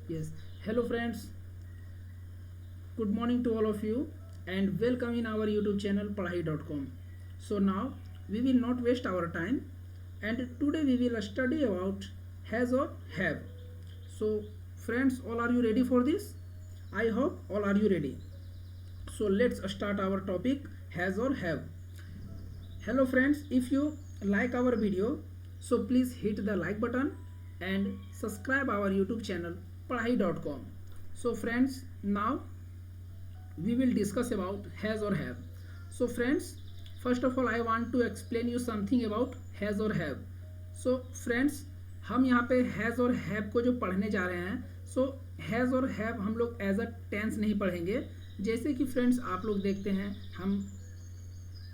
Yes. Hello, friends. Good morning to all of you and welcome in our YouTube channel Padhai.com. So, now we will not waste our time and today we will study about has or have. So, friends, all are you ready for this? I hope all are you ready. So, let's start our topic has or have. Hello friends, if you like our video, so please hit the like button and subscribe our YouTube channel Padhai.com. So friends, now we will discuss about has or have. So friends, first of all I want to explain you something about has or have. So friends, हम यहाँ पे has और have को जो पढ़ने जा रहे हैं, सो हैज़ और हैव हम लोग एज अ टेंस नहीं पढ़ेंगे। जैसे कि फ्रेंड्स आप लोग देखते हैं हम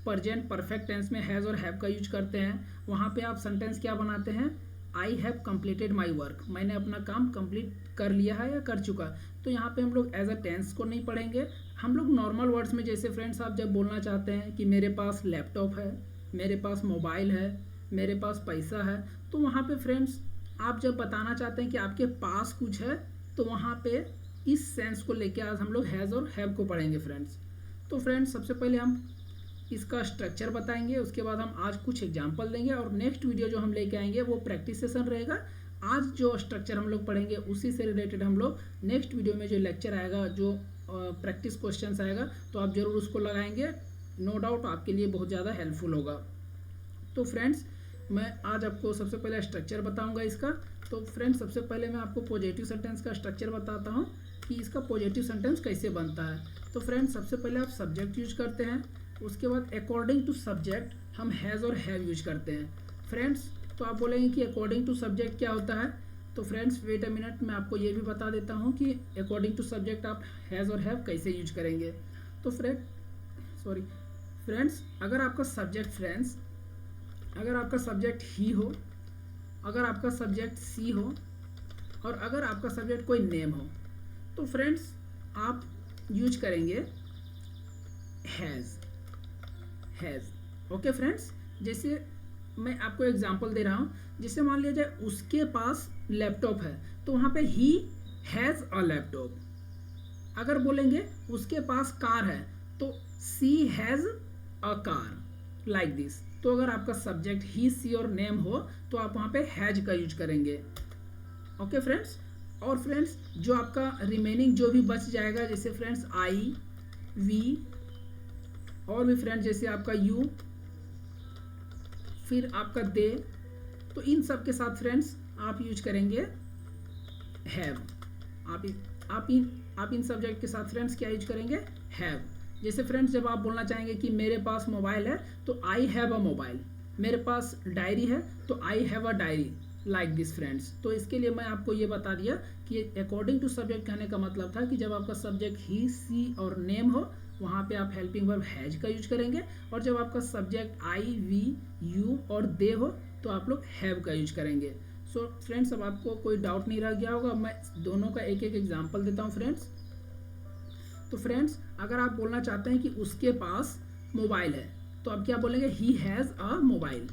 प्रेजेंट परफेक्ट टेंस में हैज़ और हैव का यूज करते हैं। वहाँ पे आप सेंटेंस क्या बनाते हैं, I have completed my work, मैंने अपना काम कंप्लीट कर लिया है या कर चुका। तो यहाँ पे हम लोग एज अ टेंस को नहीं पढ़ेंगे, हम लोग नॉर्मल वर्ड्स में, जैसे फ्रेंड्स आप जब बोलना चाहते हैं कि मेरे पास लैपटॉप है, मेरे पास मोबाइल है, मेरे पास पैसा है, तो वहाँ पे फ्रेंड्स आप जब बताना चाहते हैं कि आपके पास कुछ है, तो वहाँ पे इस सेंस को लेके आज हम लोग हैज़ और हैव को पढ़ेंगे फ्रेंड्स। तो फ्रेंड्स सबसे पहले हम इसका स्ट्रक्चर बताएंगे, उसके बाद हम आज कुछ एग्जाम्पल देंगे और नेक्स्ट वीडियो जो हम लेके आएंगे वो प्रैक्टिस सेशन रहेगा। आज जो स्ट्रक्चर हम लोग पढ़ेंगे उसी से रिलेटेड हम लोग नेक्स्ट वीडियो में जो लेक्चर आएगा, जो प्रैक्टिस क्वेश्चंस आएगा, तो आप ज़रूर उसको लगाएंगे, नो डाउट आपके लिए बहुत ज़्यादा हेल्पफुल होगा। तो फ्रेंड्स मैं आज आपको सबसे पहले स्ट्रक्चर बताऊंगा इसका। तो फ्रेंड्स सबसे पहले मैं आपको पॉजिटिव सेंटेंस का स्ट्रक्चर बताता हूँ कि इसका पॉजिटिव सेंटेंस कैसे बनता है। तो फ्रेंड्स सबसे पहले आप सब्जेक्ट यूज करते हैं, उसके बाद अकॉर्डिंग टू सब्जेक्ट हम हैज़ और हैव यूज करते हैं। फ्रेंड्स तो आप बोलेंगे कि अकॉर्डिंग टू सब्जेक्ट क्या होता है, तो फ्रेंड्स वेट अ मिनट, मैं आपको ये भी बता देता हूँ कि अकॉर्डिंग टू सब्जेक्ट आप हैज़ और हैव कैसे यूज करेंगे। तो फ्रेंड्स अगर आपका सब्जेक्ट ही हो, अगर आपका सब्जेक्ट सी हो और अगर आपका सब्जेक्ट कोई नेम हो, तो फ्रेंड्स आप यूज करेंगे हैज़। ओके फ्रेंड्स, जैसे मैं आपको एग्जांपल दे रहा हूँ, जैसे मान लिया जाए उसके पास लैपटॉप है, तो वहाँ पे ही हैज़ अ लैपटॉप। अगर बोलेंगे उसके पास कार है, तो she has a car, like this. तो अगर आपका सब्जेक्ट ही सी और नेम हो, तो आप वहाँ पे हैज का यूज करेंगे। ओके फ्रेंड्स, और फ्रेंड्स जो आपका रिमेनिंग जो भी बच जाएगा, जैसे फ्रेंड्स आई, वी और भी फ्रेंड्स जैसे आपका यू, फिर आपका दे, तो इन सब के साथ फ्रेंड्स आप यूज करेंगे हैव। आप इन सब्जेक्ट के साथ फ्रेंड्स क्या यूज करेंगे, हैव। जैसे फ्रेंड्स जब आप बोलना चाहेंगे कि मेरे पास मोबाइल है, तो आई हैव अ मोबाइल। मेरे पास डायरी है, तो आई have a diary, like this friends. तो इसके लिए मैं आपको ये बता दिया कि अकॉर्डिंग टू सब्जेक्ट कहने का मतलब था कि जब आपका सब्जेक्ट ही सी और नेम हो, वहाँ पे आप हेल्पिंग वर्ब हैज का यूज करेंगे, और जब आपका सब्जेक्ट आई, वी, यू और दे हो, तो आप लोग हैव का यूज करेंगे। सो फ्रेंड्स अब आपको कोई डाउट नहीं रह गया होगा, मैं दोनों का एक एक एग्जाम्पल देता हूँ फ्रेंड्स। तो फ्रेंड्स अगर आप बोलना चाहते हैं कि उसके पास मोबाइल है, तो आप क्या बोलेंगे, ही हैज़ अ मोबाइल।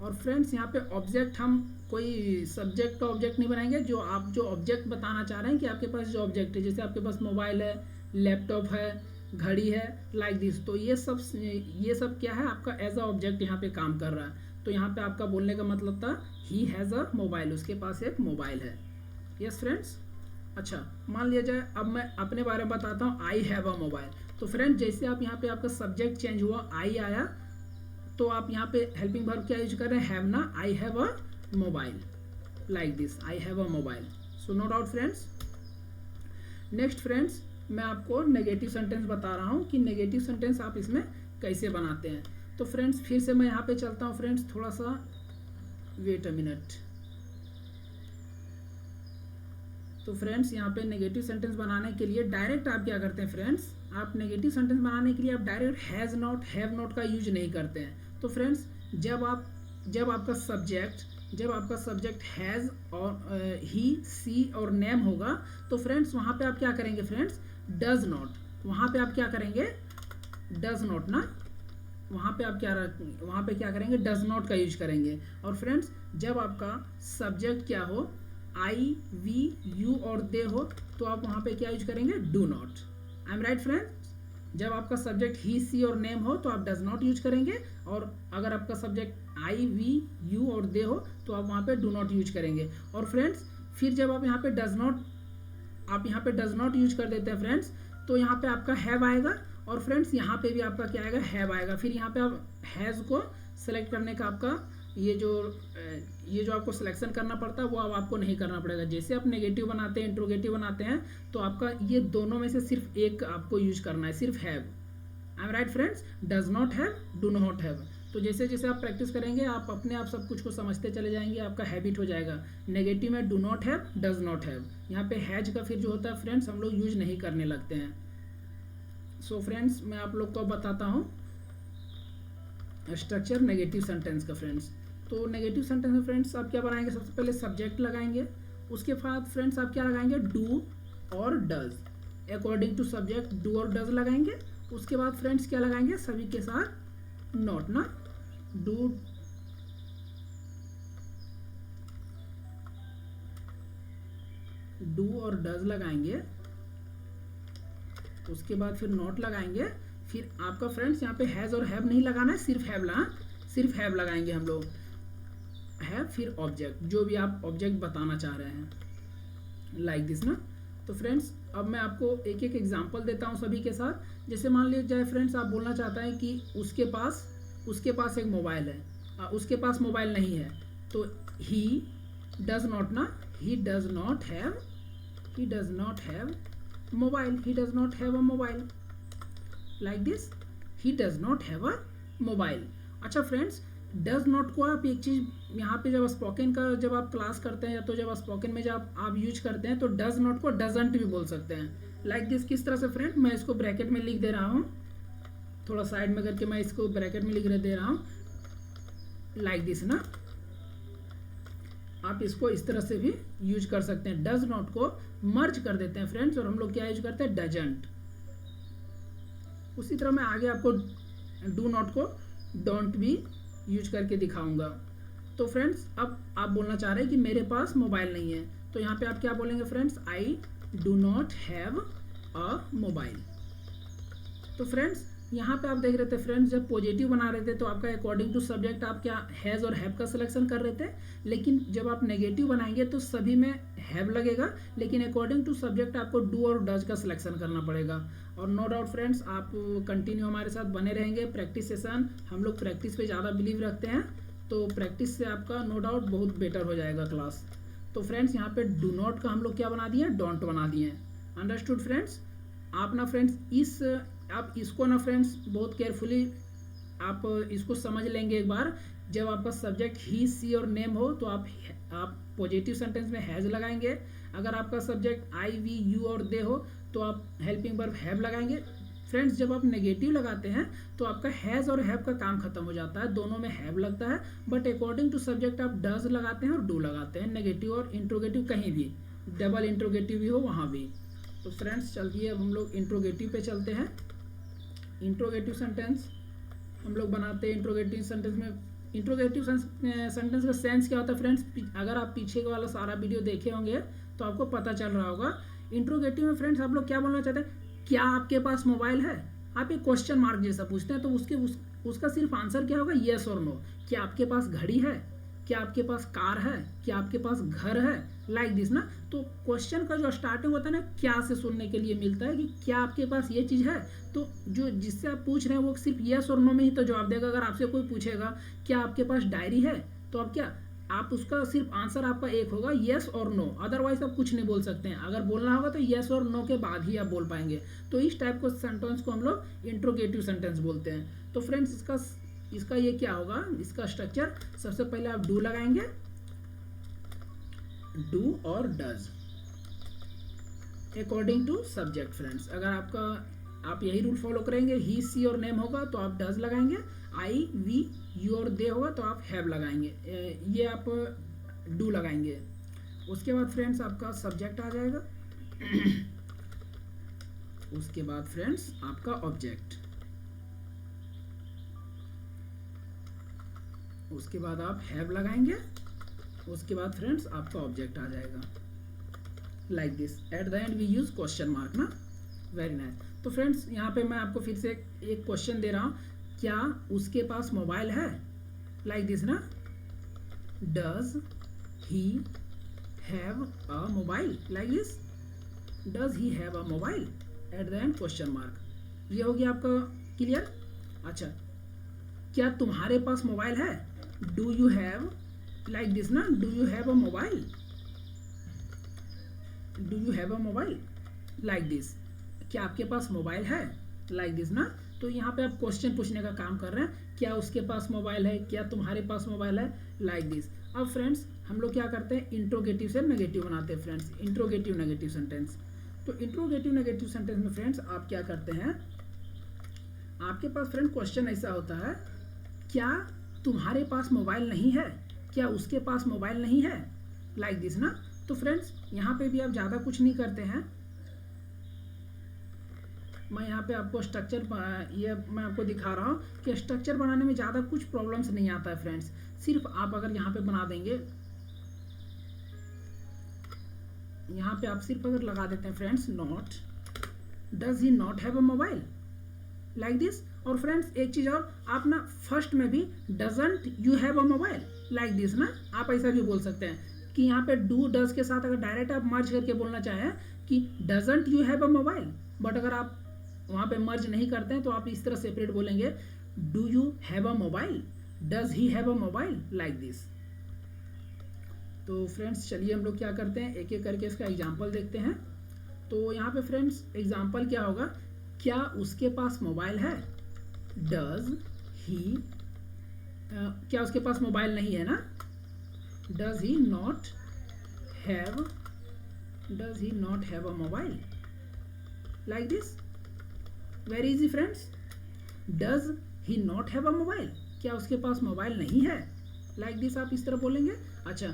और फ्रेंड्स यहाँ पे ऑब्जेक्ट हम कोई सब्जेक्ट का ऑब्जेक्ट नहीं बनाएंगे, जो आप जो ऑब्जेक्ट बताना चाह रहे हैं कि आपके पास जो ऑब्जेक्ट है, जैसे आपके पास मोबाइल है, लैपटॉप है, घड़ी है, लाइक दिस, तो ये सब क्या है, आपका एज अ ऑब्जेक्ट यहाँ पे काम कर रहा है। तो यहाँ पे आपका बोलने का मतलब था ही हैज़ अ मोबाइल, उसके पास एक मोबाइल है। Yes friends. अच्छा मान लिया जाए अब मैं अपने बारे में बताता हूँ, आई हैव अ मोबाइल। तो फ्रेंड जैसे आप यहाँ पे आपका सब्जेक्ट चेंज हुआ, आई आया, तो आप यहाँ पे हेल्पिंग वर्ब क्या यूज कर रहे हैं, हैव ना, I have a mobile, like this, I have a mobile. So no doubt friends. Next friends मैं आपको नेगेटिव सेंटेंस बता रहा हूँ कि नेगेटिव सेंटेंस आप इसमें कैसे बनाते हैं। तो फ्रेंड्स फिर से मैं यहाँ पे चलता हूँ फ्रेंड्स, थोड़ा सा वेट अ मिनट। तो फ्रेंड्स यहाँ पे नेगेटिव सेंटेंस बनाने के लिए डायरेक्ट आप क्या करते हैं फ्रेंड्स, आप नेगेटिव सेंटेंस बनाने के लिए आप direct has not, have not का यूज नहीं करते हैं। तो फ्रेंड्स जब आपका सब्जेक्ट हैज़ और ही, सी और नेम होगा, तो फ्रेंड्स वहाँ पे आप क्या करेंगे फ्रेंड्स, डज नॉट, वहाँ पे आप क्या करेंगे, डज नॉट ना, वहाँ पे क्या करेंगे, डज नॉट का यूज करेंगे। और फ्रेंड्स जब आपका सब्जेक्ट क्या हो, आई वी यू और दे हो तो आप वहाँ पे क्या यूज करेंगे, do not. I am right friends. जब आपका सब्जेक्ट ही सी और नेम हो तो आप डज नॉट यूज करेंगे, और अगर आपका सब्जेक्ट आई वी यू और दे हो तो आप वहाँ पे डू नॉट यूज करेंगे। और फ्रेंड्स फिर जब आप यहाँ पे डज नॉट यूज कर देते हैं फ्रेंड्स, तो यहाँ पे आपका हैव आएगा, और फ्रेंड्स यहाँ पे भी आपका क्या आएगा, हैव आएगा। फिर यहाँ पे आप हैज़ को सेलेक्ट करने का आपका ये जो आपको सिलेक्शन करना पड़ता है वो अब आपको नहीं करना पड़ेगा। जैसे आप नेगेटिव बनाते हैं, इंट्रोगेटिव बनाते हैं, तो आपका ये दोनों में से सिर्फ एक आपको यूज करना है, सिर्फ have. I am right friends. Does not have, do not have. तो जैसे जैसे आप प्रैक्टिस करेंगे आप अपने आप सब कुछ को समझते चले जाएंगे, आपका हैबिट हो जाएगा। नेगेटिव में do not have, does not have. यहाँ पे हैज का फिर जो होता है फ्रेंड्स हम लोग यूज नहीं करने लगते हैं। सो फ्रेंड्स मैं आप लोग को बताता हूँ स्ट्रक्चर नेगेटिव सेंटेंस का फ्रेंड्स। तो नेगेटिव सेंटेंस में फ्रेंड्स आप क्या बनाएंगे, सबसे पहले सब्जेक्ट लगाएंगे, उसके बाद फ्रेंड्स आप क्या लगाएंगे, डू और does. According to subject do और डज लगाएंगे। उसके बाद फ्रेंड्स क्या लगाएंगे, सभी के साथ नॉट ना, डू और डज लगाएंगे। उसके बाद फिर नॉट लगाएंगे। फिर आपका फ्रेंड्स यहाँ पे हैज और हैव नहीं लगाना है, सिर्फ हैव लगाएंगे हम लोग। हैव फिर ऑब्जेक्ट, जो भी आप ऑब्जेक्ट बताना चाह रहे हैं, लाइक दिस ना। तो फ्रेंड्स अब मैं आपको एक एक एग्जांपल देता हूँ सभी के साथ। जैसे मान लीजिए फ्रेंड्स आप बोलना चाहता है कि उसके पास एक मोबाइल है, उसके पास मोबाइल नहीं है, तो ही डज नॉट ना, he does not have mobile, he does not have a mobile, like this, he does not have a mobile। अच्छा फ्रेंड्स डज नॉट को आप एक चीज़ यहाँ पे जब स्पोकन का जब आप क्लास करते हैं या तो जब स्पोकन में जब आप यूज करते हैं तो डज नॉट को डजंट भी बोल सकते हैं, लाइक दिस। किस तरह से फ्रेंड, मैं इसको ब्रैकेट में लिख दे रहा हूँ, थोड़ा साइड में करके मैं इसको ब्रैकेट में लिख दे रहा हूँ, लाइक दिस ना। आप इसको इस तरह से भी यूज कर सकते हैं। डज नॉट को मर्ज कर देते हैं फ्रेंड्स, और हम लोग क्या यूज करते हैं, डजंट। उसी तरह मैं आगे आपको डू नॉट को डोंट भी यूज करके दिखाऊंगा। तो फ्रेंड्स अब आप बोलना चाह रहे हैं कि मेरे पास मोबाइल नहीं है, तो यहाँ पे आप क्या बोलेंगे friends, I do not have a mobile. तो फ्रेंड्स यहाँ पे आप देख रहे थे फ्रेंड्स, जब पॉजिटिव बना रहे थे तो आपका अकॉर्डिंग टू सब्जेक्ट आप क्या हैज़ और हैव का सिलेक्शन कर रहे थे, लेकिन जब आप नेगेटिव बनाएंगे तो सभी में हैव लगेगा, लेकिन अकॉर्डिंग टू सब्जेक्ट आपको डू और डज का सिलेक्शन करना पड़ेगा। और नो डाउट फ्रेंड्स आप कंटिन्यू हमारे साथ बने रहेंगे। प्रैक्टिस सेशन, हम लोग प्रैक्टिस पे ज़्यादा बिलीव रखते हैं, तो प्रैक्टिस से आपका नो डाउट बहुत बेटर हो जाएगा क्लास। तो फ्रेंड्स यहाँ पे डू नॉट का हम लोग क्या बना दिए, डोंट बना दिए। Understood friends. आप ना फ्रेंड्स आप इसको ना फ्रेंड्स बहुत केयरफुली आप इसको समझ लेंगे एक बार। जब आपका सब्जेक्ट ही सी और नेम हो तो आप पॉजिटिव सेंटेंस में हैज लगाएंगे। अगर आपका सब्जेक्ट आई वी यू और दे हो तो आप हेल्पिंग वर्ब हैव लगाएंगे। फ्रेंड्स जब आप नेगेटिव लगाते हैं तो आपका हैज़ और हैव का काम खत्म हो जाता है, दोनों में हैव लगता है, बट अकॉर्डिंग टू सब्जेक्ट आप डज लगाते हैं और डू लगाते हैं। नेगेटिव और इंट्रोगेटिव कहीं भी, डबल इंट्रोगेटिव भी हो वहाँ भी। तो फ्रेंड्स चलिए अब हम लोग इंट्रोगेटिव पे चलते हैं। इंट्रोगेटिव सेंटेंस हम लोग बनाते हैं। इंट्रोगेटिव सेंटेंस का सेंस क्या होता है फ्रेंड्स, अगर आप पीछे वाला सारा वीडियो देखे होंगे तो आपको पता चल रहा होगा। इंट्रोगेटिव में फ्रेंड्स आप लोग क्या बोलना चाहते हैं, क्या आपके पास मोबाइल है। आप एक क्वेश्चन मार्क जैसा पूछते हैं तो उसका सिर्फ आंसर क्या होगा, येस और नो। क्या आपके पास घड़ी है, क्या आपके पास कार है, क्या आपके पास घर है, लाइक दिस ना। तो क्वेश्चन का जो स्टार्टिंग होता है ना, क्या से सुनने के लिए मिलता है कि क्या आपके पास ये चीज़ है, तो जो जिससे आप पूछ रहे हैं वो सिर्फ येस और नो में ही तो जवाब देगा। अगर आपसे कोई पूछेगा क्या आपके पास डायरी है, तो आप उसका सिर्फ आंसर आपका एक होगा, येस और नो, अदरवाइज आप कुछ नहीं बोल सकते हैं। अगर बोलना होगा तो येस और नो के बाद ही आप बोल पाएंगे। तो इस टाइप को सेंटेंस को हम लोग इंट्रोगेटिव सेंटेंस बोलते हैं। तो फ्रेंड्स इसका ये क्या होगा, इसका स्ट्रक्चर, सबसे पहले आप डू लगाएंगे, डू और does according to subject. Friends अगर आप यही रूल फॉलो करेंगे, ही सी और नेम होगा तो आप डज लगाएंगे, आई वी यू और दे होगा तो आप हैव लगाएंगे, ये आप डू लगाएंगे। उसके बाद फ्रेंड्स आपका सब्जेक्ट आ जाएगा, उसके बाद फ्रेंड्स आपका ऑब्जेक्ट, उसके बाद आप हैव लगाएंगे, उसके बाद फ्रेंड्स आपका ऑब्जेक्ट आ जाएगा like this. At the end we use question mark ना। Very nice. तो फ्रेंड्स यहाँ पे मैं आपको फिर से एक क्वेश्चन दे रहा हूँ, क्या उसके पास मोबाइल है, लाइक दिस ना। Does he have a mobile, like this. Does he have a mobile, at the end question mark. ये हो गया आपका क्लियर। अच्छा, क्या तुम्हारे पास मोबाइल है, do you have, like this ना, do you have a mobile, do you have a mobile, like this. क्या आपके पास मोबाइल है, लाइक दिस ना। तो यहाँ पे आप क्वेश्चन पूछने का काम कर रहे हैं, क्या उसके पास मोबाइल है, क्या तुम्हारे पास मोबाइल है, लाइक दिस। अब फ्रेंड्स हम लोग क्या करते हैं, इंट्रोगेटिव से नेगेटिव बनाते हैं फ्रेंड्स, इंट्रोगेटिव नेगेटिव सेंटेंस। तो इंट्रोगेटिव नेगेटिव सेंटेंस में फ्रेंड्स आप क्या करते हैं, आपके पास फ्रेंड क्वेश्चन ऐसा होता है, क्या तुम्हारे पास मोबाइल नहीं है, क्या उसके पास मोबाइल नहीं है, लाइक दिस ना। तो फ्रेंड्स यहाँ पे भी आप ज़्यादा कुछ नहीं करते हैं, मैं यहाँ पे आपको स्ट्रक्चर ये मैं आपको दिखा रहा हूँ कि स्ट्रक्चर बनाने में ज़्यादा कुछ प्रॉब्लम्स नहीं आता है फ्रेंड्स। सिर्फ आप अगर यहाँ पे बना देंगे, यहाँ पे आप सिर्फ अगर लगा देते हैं friends, not, does he not have a mobile, like this. और फ्रेंड्स एक चीज़ और, आप ना फर्स्ट में भी doesn't you have a mobile, like this ना, आप ऐसा भी बोल सकते हैं कि यहाँ पे डू डज के साथ अगर डायरेक्ट आप मर्ज करके बोलना चाहें कि doesn't you have a mobile, but अगर आप वहाँ पे मर्ज नहीं करते हैं तो आप इस तरह सेपरेट बोलेंगे, do you have a mobile, does he have a mobile, like this. तो फ्रेंड्स चलिए हम लोग क्या करते हैं, एक एक करके इसका एग्जाम्पल देखते हैं। तो यहाँ पे फ्रेंड्स एग्जाम्पल क्या होगा, क्या उसके पास मोबाइल है, डज ही, क्या उसके पास मोबाइल नहीं है ना, does he not have, does he not have a mobile, like this. Very easy friends, does he not have a mobile, क्या उसके पास मोबाइल नहीं है, लाइक दिस आप इस तरह बोलेंगे। अच्छा,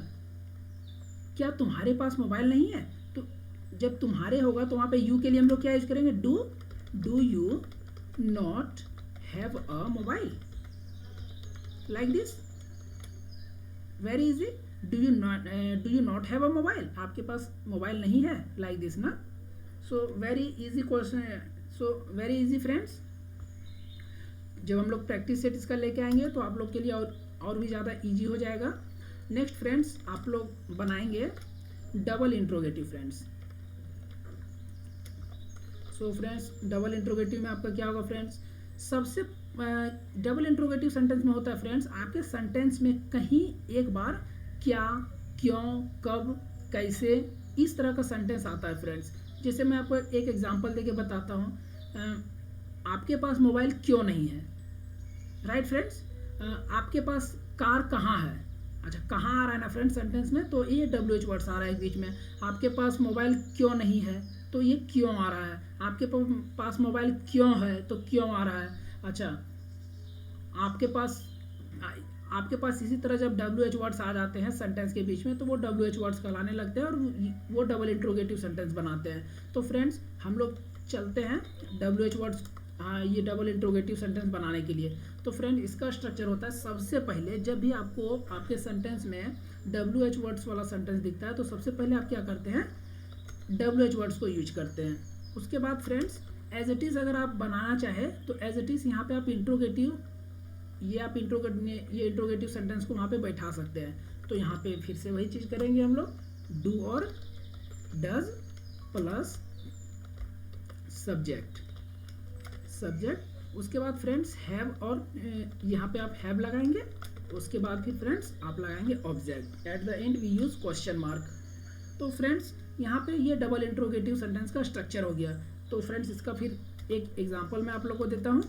क्या तुम्हारे पास मोबाइल नहीं है, तो जब तुम्हारे होगा तो वहाँ पे यू के लिए हम लोग क्या यूज करेंगे, do you not have a mobile, like this. Very easy, do you not have a mobile, आपके पास मोबाइल नहीं है, लाइक दिस ना। So very easy question, so very easy friends. जब हम लोग प्रैक्टिस सेट इसका लेके आएंगे तो आप लोग के लिए और भी ज़्यादा इजी हो जाएगा। नेक्स्ट फ्रेंड्स आप लोग बनाएंगे double interrogative friends. So friends double interrogative में आपका क्या होगा फ्रेंड्स, सबसे डबल इंट्रोगेटिव सेंटेंस में होता है फ्रेंड्स, आपके सेंटेंस में कहीं एक बार क्या, क्यों, कब, कैसे, इस तरह का सेंटेंस आता है फ्रेंड्स। जैसे मैं आपको एक एग्जांपल देके बताता हूँ, आपके पास मोबाइल क्यों नहीं है, राइट फ्रेंड्स। आपके पास कार कहाँ है, अच्छा कहाँ आ रहा है ना फ्रेंड्स सेंटेंस में, तो ये WH वर्ड्स आ रहा है बीच में। आपके पास मोबाइल क्यों नहीं है, तो ये क्यों आ रहा है। आपके पास मोबाइल क्यों है, तो क्यों आ रहा है। अच्छा, आपके पास इसी तरह जब WH वर्ड्स आ जाते हैं सेंटेंस के बीच में तो वो WH वर्ड्स कहलाने लगते हैं और वो डबल इंट्रोगेटिव सेंटेंस बनाते हैं। तो फ्रेंड्स हम लोग चलते हैं WH वर्ड्स, हाँ ये डबल इंट्रोगेटिव सेंटेंस बनाने के लिए। तो फ्रेंड इसका स्ट्रक्चर होता है, सबसे पहले जब भी आपको आपके सेंटेंस में WH वर्ड्स वाला सेंटेंस दिखता है तो सबसे पहले आप क्या करते हैं, WH वर्ड्स को यूज करते हैं। उसके बाद फ्रेंड्स एज इट इज़ अगर आप बनाना चाहें तो एज इट इज़ यहाँ पे आप इंट्रोगेटिव, ये इंट्रोगेटिव सेंटेंस को वहाँ पे बैठा सकते हैं। तो यहाँ पे फिर से वही चीज़ करेंगे हम लोग, डू और डज प्लस सब्जेक्ट, उसके बाद फ्रेंड्स हैव और यहाँ पे आप हैव लगाएंगे, उसके बाद फिर फ्रेंड्स आप लगाएंगे object, at the end we use question mark. तो फ्रेंड्स यहाँ पे ये डबल इंट्रोगेटिव सेंटेंस का स्ट्रक्चर हो गया। तो फ्रेंड्स इसका फिर एक एग्जांपल मैं आप लोग को देता हूँ,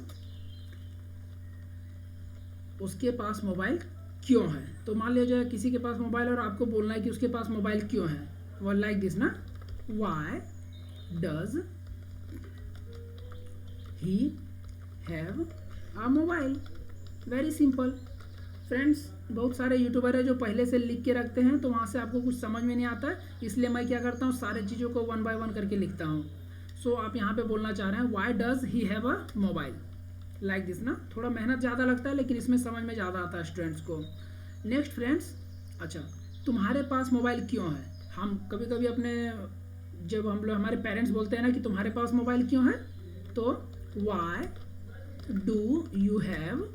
उसके पास मोबाइल क्यों है। तो मान लीजिए किसी के पास मोबाइल और आपको बोलना है कि उसके पास मोबाइल क्यों है, वो लाइक दिस ना, why does he have a mobile, very simple friends. बहुत सारे यूट्यूबर है जो पहले से लिख के रखते हैं तो वहाँ से आपको कुछ समझ में नहीं आता है, इसलिए मैं क्या करता हूँ सारे चीज़ों को 1 बाय 1 करके लिखता हूँ। सो आप यहाँ पे बोलना चाह रहे हैं why does he have a mobile, like this ना। थोड़ा मेहनत ज़्यादा लगता है लेकिन इसमें समझ में ज़्यादा आता है स्टूडेंट्स को। नेक्स्ट फ्रेंड्स, अच्छा तुम्हारे पास मोबाइल क्यों है। हम कभी कभी अपने जब हम लोग हमारे पेरेंट्स बोलते हैं ना कि तुम्हारे पास मोबाइल क्यों है, तो why do you have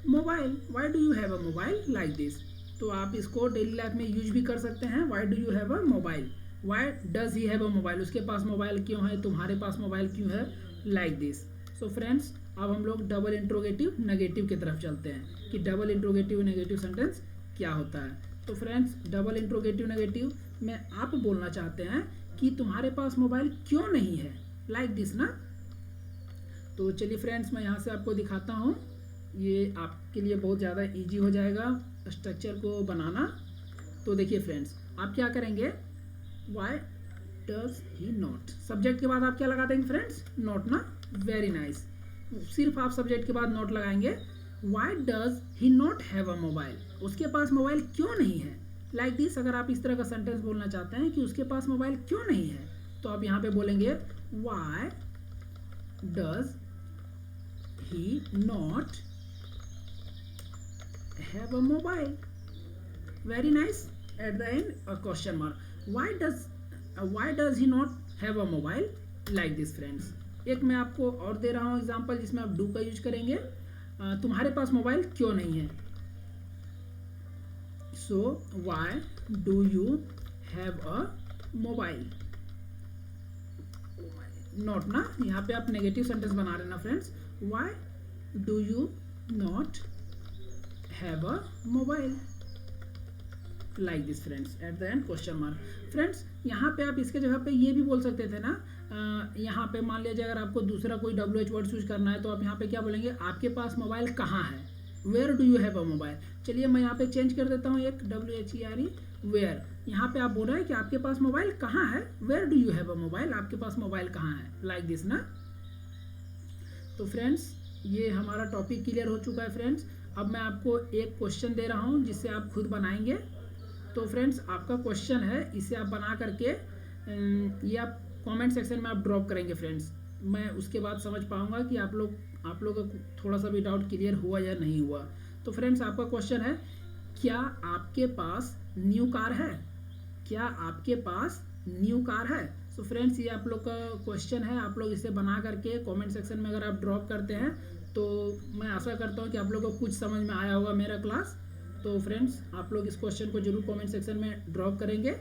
mobile, why do you have a mobile, like this. तो आप इसको डेली लाइफ में यूज भी कर सकते हैं, why do you have a mobile, why does he have a mobile, उसके पास मोबाइल क्यों है, तुम्हारे पास मोबाइल क्यों है, लाइक दिस। सो फ्रेंड्स, अब हम लोग डबल इंट्रोगेटिव नेगेटिव की तरफ चलते हैं कि डबल इंट्रोगेटिव नेगेटिव सेंटेंस क्या होता है। तो फ्रेंड्स, डबल इंट्रोगेटिव नेगेटिव में आप बोलना चाहते हैं कि तुम्हारे पास मोबाइल क्यों नहीं है, लाइक दिस ना। तो चलिए फ्रेंड्स, मैं यहाँ से आपको दिखाता हूँ, ये आपके लिए बहुत ज़्यादा इजी हो जाएगा स्ट्रक्चर को बनाना। तो देखिए फ्रेंड्स, आप क्या करेंगे, why does he not, subject के बाद आप क्या लगा देंगे फ्रेंड्स, नॉट ना, वेरी नाइस। सिर्फ आप सब्जेक्ट के बाद नॉट लगाएंगे, why does he not have a mobile, उसके पास मोबाइल क्यों नहीं है, लाइक दिस। अगर आप इस तरह का सेंटेंस बोलना चाहते हैं कि उसके पास मोबाइल क्यों नहीं है, तो आप यहाँ पे बोलेंगे why does he not have a mobile, very nice। at the end a question mark, why does he not have a mobile, like this friends। एक मैं आपको और दे रहा हूँ एग्जांपल जिसमें आप डू का यूज करेंगे, तुम्हारे पास मोबाइल क्यों नहीं है, so why do you have a mobile, not ना, यहाँ पे आप नेगेटिव सेंटेंस बना रहे ना friends, why do you not have a mobile, like this friends। at the end question mark। Friends, यहाँ पे आप इसके जगह पे ये भी बोल सकते थे ना, यहाँ पे मान लीजिए अगर आपको दूसरा कोई WH वर्ड यूज करना है, तो आप यहाँ पे क्या बोलेंगे, आपके पास मोबाइल कहाँ है, where do you have a mobile. चलिए मैं यहाँ पे चेंज कर देता हूँ एक WHERE, वेयर। यहाँ पे आप बोल रहे हैं कि आपके पास मोबाइल कहाँ है, where do you have a mobile, आपके पास मोबाइल कहाँ है, लाइक दिस ना। तो फ्रेंड्स, ये हमारा टॉपिक क्लियर हो चुका है फ्रेंड्स। अब मैं आपको एक क्वेश्चन दे रहा हूँ जिससे आप खुद बनाएंगे। तो फ्रेंड्स, आपका क्वेश्चन है, इसे आप बना करके ये आप कमेंट सेक्शन में आप ड्रॉप करेंगे फ्रेंड्स। मैं उसके बाद समझ पाऊँगा कि आप लोग का थोड़ा सा भी डाउट क्लियर हुआ या नहीं हुआ। तो फ्रेंड्स, आपका क्वेश्चन है, क्या आपके पास न्यू कार है, क्या आपके पास न्यू कार है। सो फ्रेंड्स, ये आप लोग का क्वेश्चन है, आप लोग इसे बना करके कमेंट सेक्शन में अगर आप ड्रॉप करते हैं, तो मैं आशा करता हूँ कि आप लोगों को कुछ समझ में आया होगा मेरा क्लास। तो फ्रेंड्स, आप लोग इस क्वेश्चन को जरूर कमेंट सेक्शन में ड्रॉप करेंगे,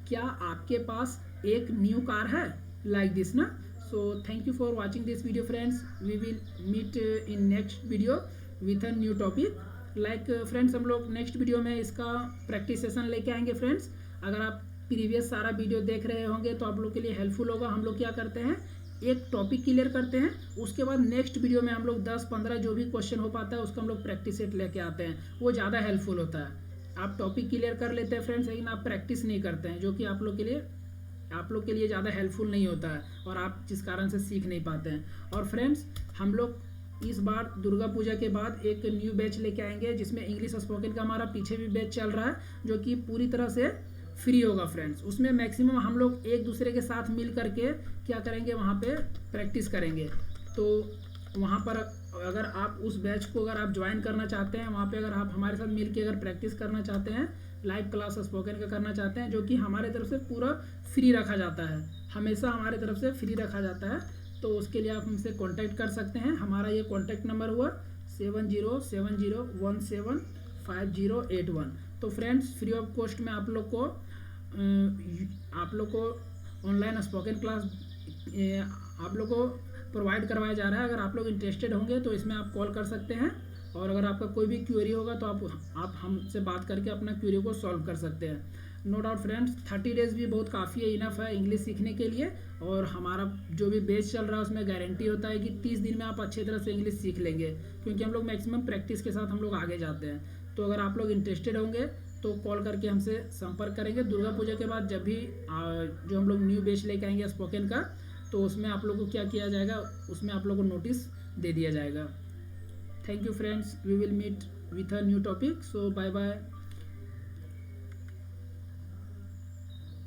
क्या आपके पास एक न्यू कार है, लाइक दिस ना। So thank you for watching this video friends, we will meet in next video with a new topic. Like friends, हम लोग नेक्स्ट वीडियो में इसका प्रैक्टिस सेशन लेके आएंगे फ्रेंड्स। अगर आप प्रीवियस सारा वीडियो देख रहे होंगे तो आप लोग के लिए हेल्पफुल होगा। हम लोग क्या करते हैं, एक टॉपिक क्लियर करते हैं, उसके बाद नेक्स्ट वीडियो में हम लोग 10-15 जो भी क्वेश्चन हो पाता है उसका हम लोग प्रैक्टिस सेट लेके आते हैं, वो ज़्यादा हेल्पफुल होता है। आप टॉपिक क्लियर कर लेते हैं फ्रेंड्स, लेकिन आप प्रैक्टिस नहीं करते हैं, जो कि आप लोग के लिए ज़्यादा हेल्पफुल नहीं होता है, और आप जिस कारण से सीख नहीं पाते हैं। और फ्रेंड्स, हम लोग इस बार दुर्गा पूजा के बाद एक न्यू बैच लेके आएंगे, जिसमें इंग्लिश स्पोकन का हमारा पीछे भी बैच चल रहा है, जो कि पूरी तरह से फ्री होगा फ्रेंड्स। उसमें मैक्सिमम हम लोग एक दूसरे के साथ मिल करके क्या करेंगे, वहाँ पे प्रैक्टिस करेंगे। तो वहाँ पर अगर आप उस बैच को अगर आप ज्वाइन करना चाहते हैं, वहाँ पे अगर आप हमारे साथ मिल के अगर प्रैक्टिस करना चाहते हैं, लाइव क्लास स्पोकन का करना चाहते हैं, जो कि हमारे तरफ से पूरा फ्री रखा जाता है, हमेशा हमारे तरफ से फ्री रखा जाता है, तो उसके लिए आप हमसे कॉन्टैक्ट कर सकते हैं। हमारा ये कॉन्टैक्ट नंबर हुआ 7070175081। तो फ्रेंड्स, फ्री ऑफ कॉस्ट में आप लोग को ऑनलाइन स्पोकन क्लास आप लोग को प्रोवाइड करवाया जा रहा है। अगर आप लोग इंटरेस्टेड होंगे तो इसमें आप कॉल कर सकते हैं, और अगर आपका कोई भी क्वेरी होगा तो आप हमसे बात करके अपना क्वेरी को सॉल्व कर सकते हैं। नो डाउट फ्रेंड्स, 30 डेज़ भी बहुत काफ़ी है, इनफ है इंग्लिश सीखने के लिए। और हमारा जो भी बेस चल रहा है उसमें गारंटी होता है कि 30 दिन में आप अच्छी तरह से इंग्लिश सीख लेंगे, क्योंकि हम लोग मैक्सिमम प्रैक्टिस के साथ हम लोग आगे जाते हैं। तो अगर आप लोग इंटरेस्टेड होंगे तो कॉल करके हमसे संपर्क करेंगे। दुर्गा पूजा के बाद जब भी जो हम लोग न्यू बैच लेके आएंगे स्पोकन का, तो उसमें आप लोगों को क्या किया जाएगा, उसमें आप लोगों को नोटिस दे दिया जाएगा। Thank you friends, we will meet with a new topic. So bye bye.